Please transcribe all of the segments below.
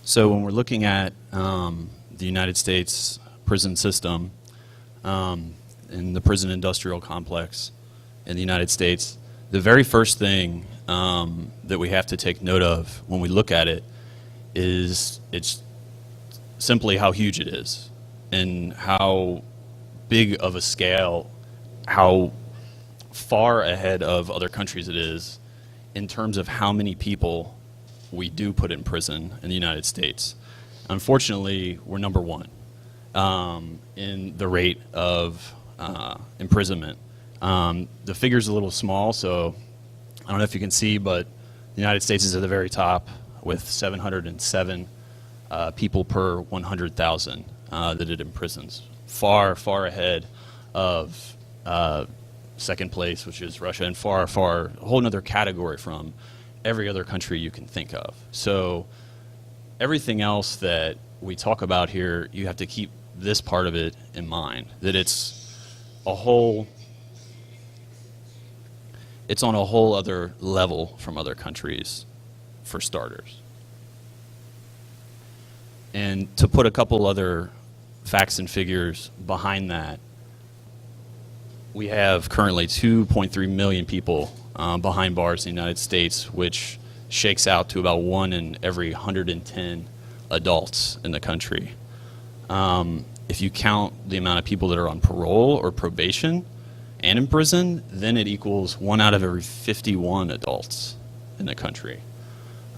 So when we're looking at the United States prison system and the prison industrial complex in the United States, the very first thing that we have to take note of when we look at it is it's simply how huge it is and how big of a scale, how far ahead of other countries it is in terms of how many people we do put in prison in the United States. Unfortunately, we're number one in the rate of imprisonment. The figure's a little small, so I don't know if you can see, but the United States is at the very top with 707 people per 100,000 that it imprisons. Far, far ahead of second place, which is Russia, and far, a whole other category from every other country you can think of. So everything else that we talk about here, you have to keep this part of it in mind, that it's on a whole other level from other countries, for starters. And to put a couple other facts and figures behind that, we have currently 2.3 million people behind bars in the United States, which shakes out to about 1 in every 110 adults in the country. If you count the amount of people that are on parole or probation and in prison, then it equals 1 out of every 51 adults in the country.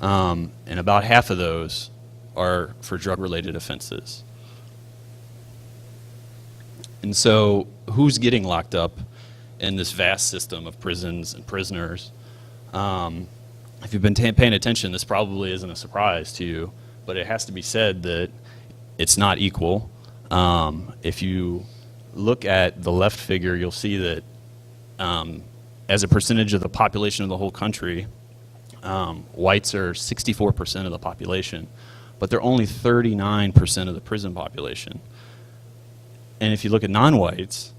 And about half of those are for drug-related offenses. And so who's getting locked up in this vast system of prisons and prisoners? If you've been paying attention, this probably isn't a surprise to you, but it has to be said that it's not equal. If you look at the left figure, you'll see that as a percentage of the population of the whole country, whites are 64% of the population, but they're only 39% of the prison population. And if you look at non-whites,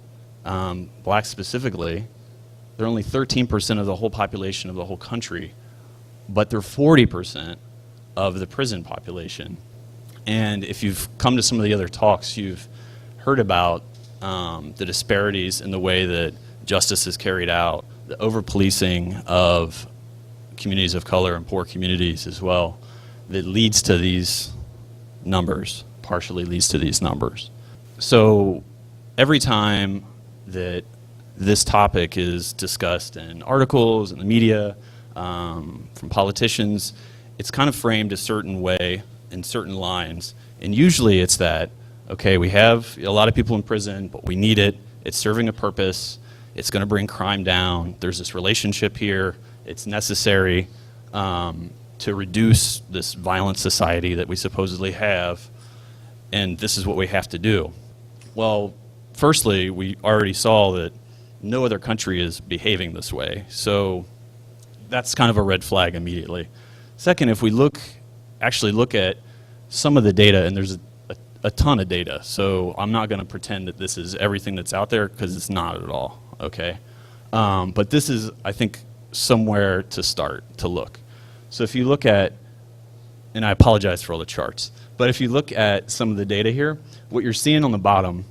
blacks specifically, they're only 13% of the whole population of the whole country, but they're 40% of the prison population. And if you've come to some of the other talks, you've heard about the disparities in the way that justice is carried out, the over-policing of communities of color and poor communities as well, that leads to these numbers, partially leads to these numbers. So every time that this topic is discussed in articles, in the media, from politicians, it's kind of framed a certain way, in certain lines. And usually it's that, okay, we have a lot of people in prison, but we need it. It's serving a purpose. It's going to bring crime down. There's this relationship here. It's necessary to reduce this violent society that we supposedly have, and this is what we have to do. Well, firstly, we already saw that no other country is behaving this way, so that's kind of a red flag immediately. Second, if we actually look at some of the data, and there's a ton of data, so I'm not going to pretend that this is everything that's out there, because it's not at all, okay? But this is, I think, somewhere to start to look. So if you look at, and I apologize for all the charts, but if you look at some of the data here, what you're seeing on the bottom,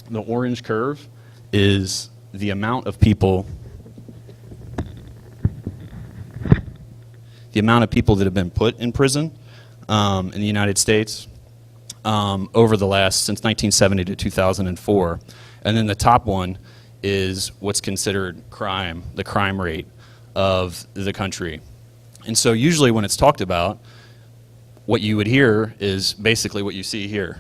the orange curve, is the amount of people that have been put in prison in the United States over the since 1970 to 2004. And then the top one is what's considered crime, the crime rate of the country. And so usually when it's talked about, what you would hear is basically what you see here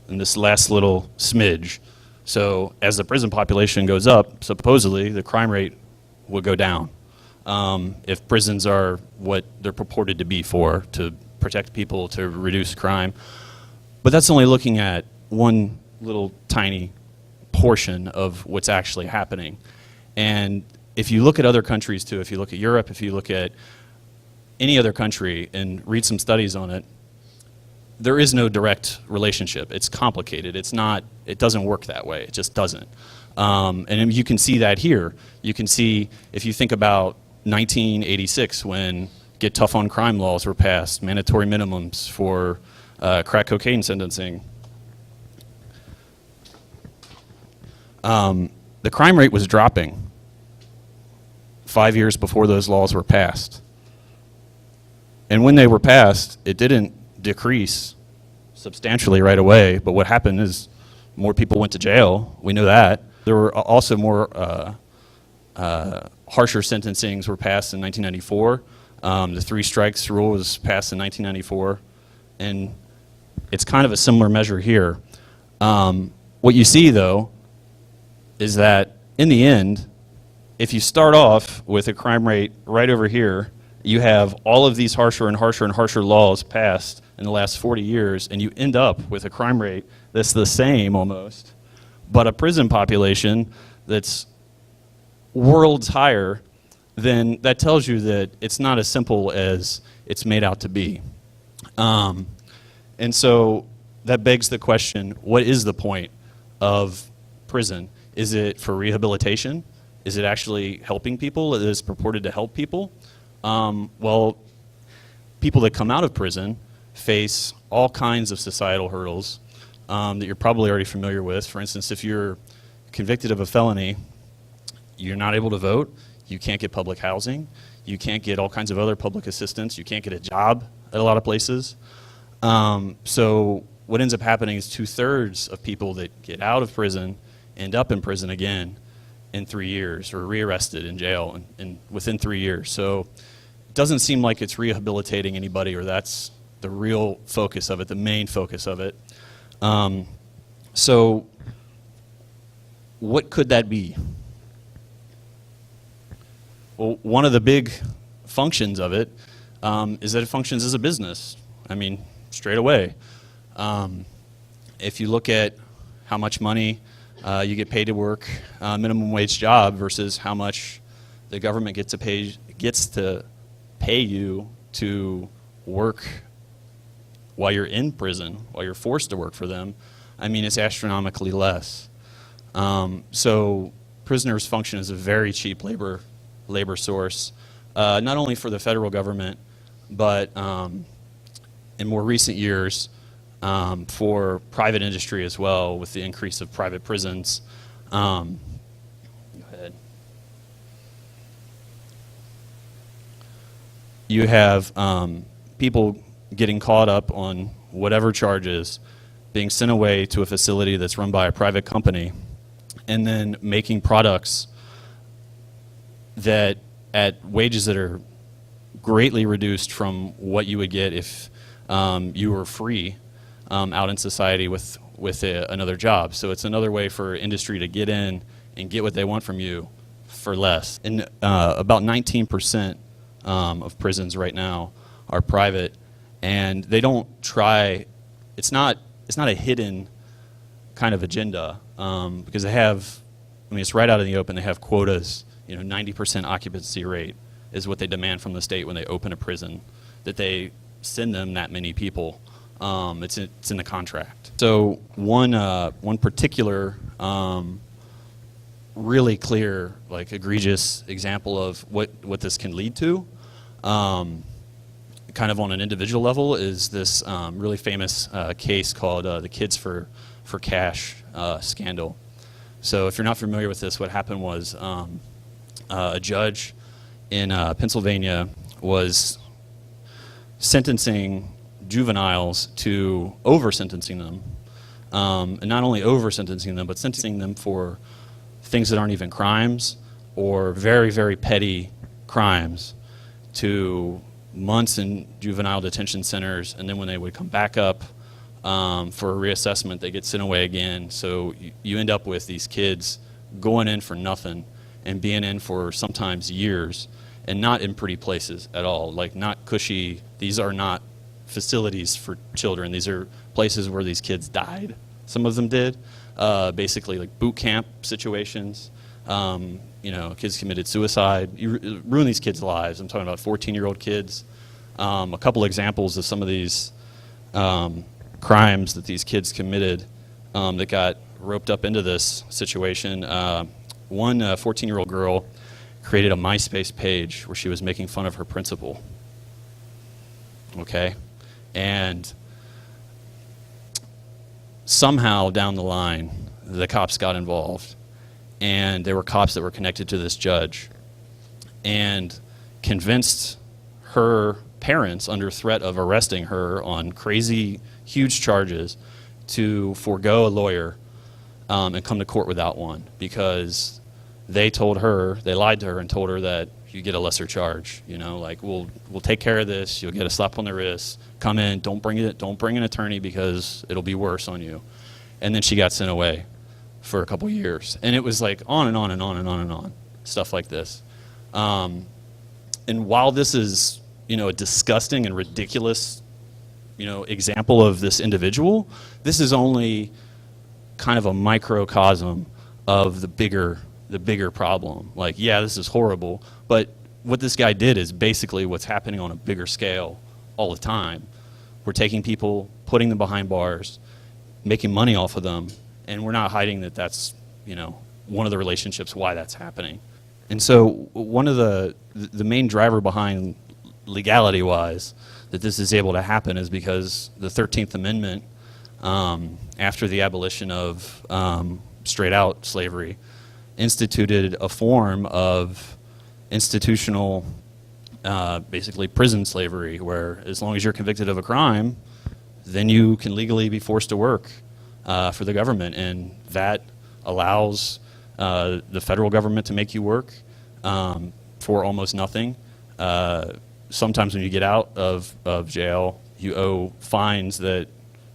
in this last little smidge. So as the prison population goes up, supposedly the crime rate will go down if prisons are what they're purported to be for, to protect people, to reduce crime. But that's only looking at one little tiny portion of what's actually happening. And if you look at other countries too, if you look at Europe, if you look at any other country and read some studies on it, there is no direct relationship. It's complicated. It doesn't work that way. It just doesn't. And you can see that here. You can see, if you think about 1986, when Get Tough on Crime laws were passed, mandatory minimums for crack cocaine sentencing. The crime rate was dropping 5 years before those laws were passed. And when they were passed, it didn't decrease substantially right away, but what happened is more people went to jail. We know that. There were also more harsher sentencings were passed in 1994. The 3 strikes rule was passed in 1994, and it's kind of a similar measure here. What you see, though, is that in the end, if you start off with a crime rate right over here, you have all of these harsher and harsher and harsher laws passed in the last 40 years, and you end up with a crime rate that's the same almost, but a prison population that's worlds higher. Then that tells you that it's not as simple as it's made out to be. And so that begs the question, what is the point of prison? Is it for rehabilitation? Is it actually helping people? Is it purported to help people? Well, people that come out of prison face all kinds of societal hurdles that you're probably already familiar with. For instance, if you're convicted of a felony, you're not able to vote, you can't get public housing, you can't get all kinds of other public assistance, you can't get a job at a lot of places. So what ends up happening is 2/3 of people that get out of prison end up in prison again in 3 years, or rearrested in jail in within 3 years. So it doesn't seem like it's rehabilitating anybody, or that's the real focus of it, the main focus of it. So what could that be? Well, one of the big functions of it is that it functions as a business. I mean, straight away. If you look at how much money you get paid to work a minimum wage job versus how much the government gets to pay you to work while you're in prison, while you're forced to work for them, I mean, it's astronomically less. So prisoners function as a very cheap labor source, not only for the federal government, but in more recent years, for private industry as well, with the increase of private prisons. Go ahead. You have people getting caught up on whatever charges, being sent away to a facility that's run by a private company, and then making products that at wages that are greatly reduced from what you would get if you were free out in society with another job. So it's another way for industry to get in and get what they want from you for less. And about 19% of prisons right now are private, and they don't try. It's not a hidden kind of agenda, because they have. I mean, it's right out in the open. They have quotas. 90% occupancy rate is what they demand from the state when they open a prison, that they send them that many people. It's in the contract. So one particular really clear, egregious example of what this can lead to, kind of on an individual level, is this really famous case called the Kids for Cash scandal. So if you're not familiar with this, what happened was a judge in Pennsylvania was sentencing juveniles to over-sentencing them, and not only over-sentencing them, but sentencing them for things that aren't even crimes, or very, very petty crimes, to months in juvenile detention centers, and then when they would come back up for a reassessment, they get sent away again. So you end up with these kids going in for nothing and being in for sometimes years, and not in pretty places at all, not cushy. These are not facilities for children. These are places where these kids died. Some of them did, basically boot camp situations. Kids committed suicide. You ruin these kids' lives. I'm talking about 14-year-old kids. A couple examples of some of these crimes that these kids committed that got roped up into this situation. One 14-year-old girl created a MySpace page where she was making fun of her principal. Okay? And somehow down the line, the cops got involved, and there were cops that were connected to this judge, and convinced her parents, under threat of arresting her on crazy, huge charges, to forego a lawyer and come to court without one, because they lied to her and told her that you get a lesser charge. Like, we'll take care of this. You'll get a slap on the wrist. Come in. Don't bring an attorney because it'll be worse on you. And then she got sent away for a couple years, and it was like on and on and on and on and on, stuff like this. And while this is, a disgusting and ridiculous, example of this individual, this is only kind of a microcosm of the bigger problem. Like, yeah, this is horrible, but what this guy did is basically what's happening on a bigger scale all the time. We're taking people, putting them behind bars, making money off of them, and we're not hiding that that's, one of the relationships why that's happening. And so one of the main driver behind legality-wise that this is able to happen is because the 13th Amendment, after the abolition of straight-out slavery, instituted a form of institutional, basically prison slavery, where as long as you're convicted of a crime, then you can legally be forced to work for the government, and that allows the federal government to make you work for almost nothing. Sometimes when you get out of jail, you owe fines that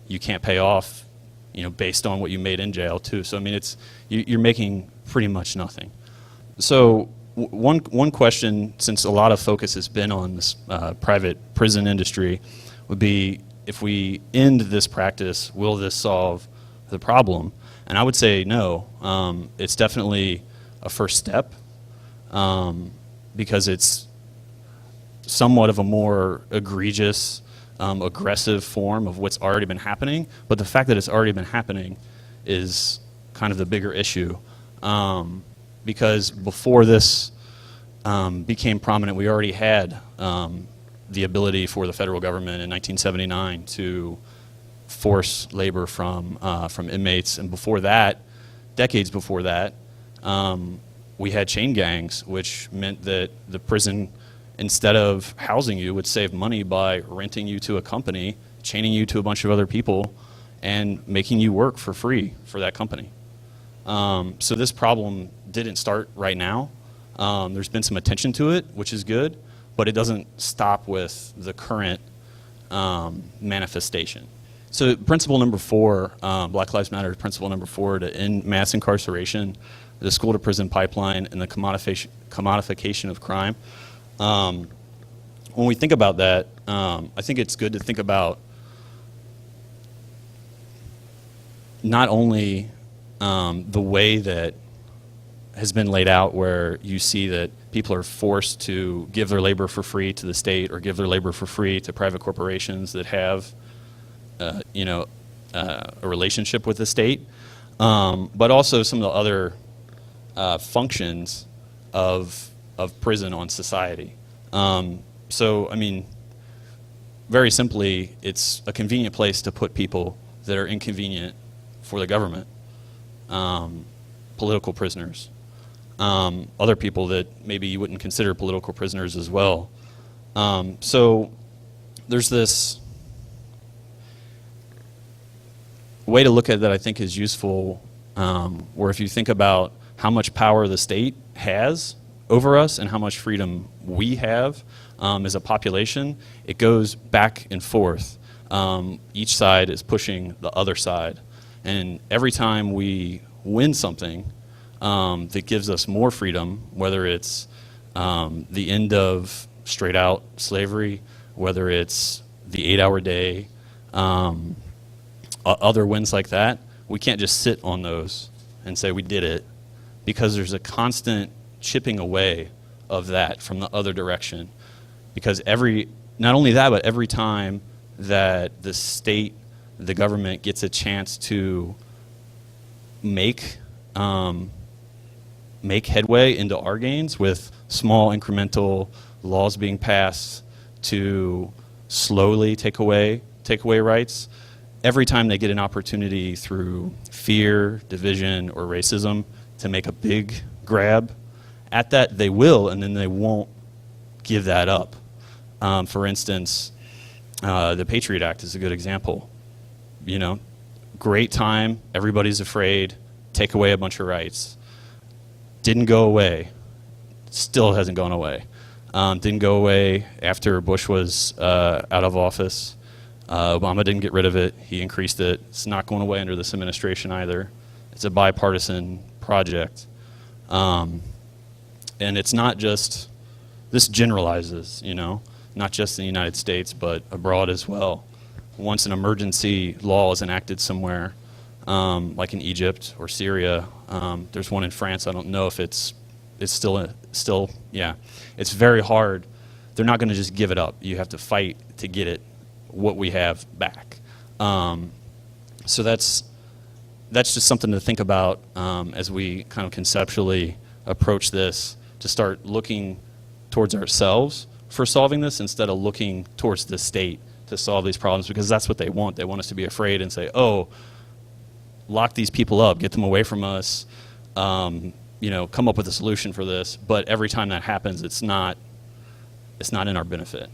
you can't pay off, based on what you made in jail too. So I mean, you're making pretty much nothing. So one question, since a lot of focus has been on this private prison industry, would be, if we end this practice, will this solve the problem? And I would say no. It's definitely a first step, because it's somewhat of a more egregious, aggressive form of what's already been happening. But the fact that it's already been happening is kind of the bigger issue. Because before this became prominent, we already had the ability for the federal government in 1979 to force labor from inmates. And before that, decades before that, we had chain gangs, which meant that the prison, instead of housing you, would save money by renting you to a company, chaining you to a bunch of other people, and making you work for free for that company. So this problem didn't start right now. There's been some attention to it, which is good, but it doesn't stop with the current manifestation. So principle number 4, Black Lives Matter principle number 4, to end mass incarceration, the school-to-prison pipeline, and the commodification of crime. When we think about that, I think it's good to think about not only the way that has been laid out, where you see that people are forced to give their labor for free to the state, or give their labor for free to private corporations that have a relationship with the state, but also some of the other functions of prison on society. So, I mean, very simply, it's a convenient place to put people that are inconvenient for the government, political prisoners, other people that maybe you wouldn't consider political prisoners as well. So there's this way to look at that I think is useful, where if you think about how much power the state has over us and how much freedom we have as a population, it goes back and forth. Each side is pushing the other side. And every time we win something that gives us more freedom, whether it's the end of straight-out slavery, whether it's the 8-hour day, other wins like that, we can't just sit on those and say we did it, because there's a constant chipping away of that from the other direction. Because not only that, but every time that the state, the government gets a chance to make headway into our gains with small incremental laws being passed to slowly take away rights, every time they get an opportunity through fear, division, or racism to make a big grab at that, they will, and then they won't give that up. For instance, the Patriot Act is a good example. You know, great time, everybody's afraid, take away a bunch of rights. Didn't go away, still hasn't gone away. Didn't go away after Bush was out of office. Obama didn't get rid of it, he increased it. It's not going away under this administration either. It's a bipartisan project. And it's not just, this generalizes, you know, not just in the United States, but abroad as well. Once an emergency law is enacted somewhere, like in Egypt or Syria, there's one in France, I don't know if it's still, yeah. It's very hard. They're not going to just give it up. You have to fight to get it, what we have, back. So that's just something to think about as we kind of conceptually approach this, to start looking towards ourselves for solving this instead of looking towards the state to solve these problems, because that's what they want. They want us to be afraid and say, oh, lock these people up, get them away from us, you know, come up with a solution for this. But every time that happens, it's not in our benefit.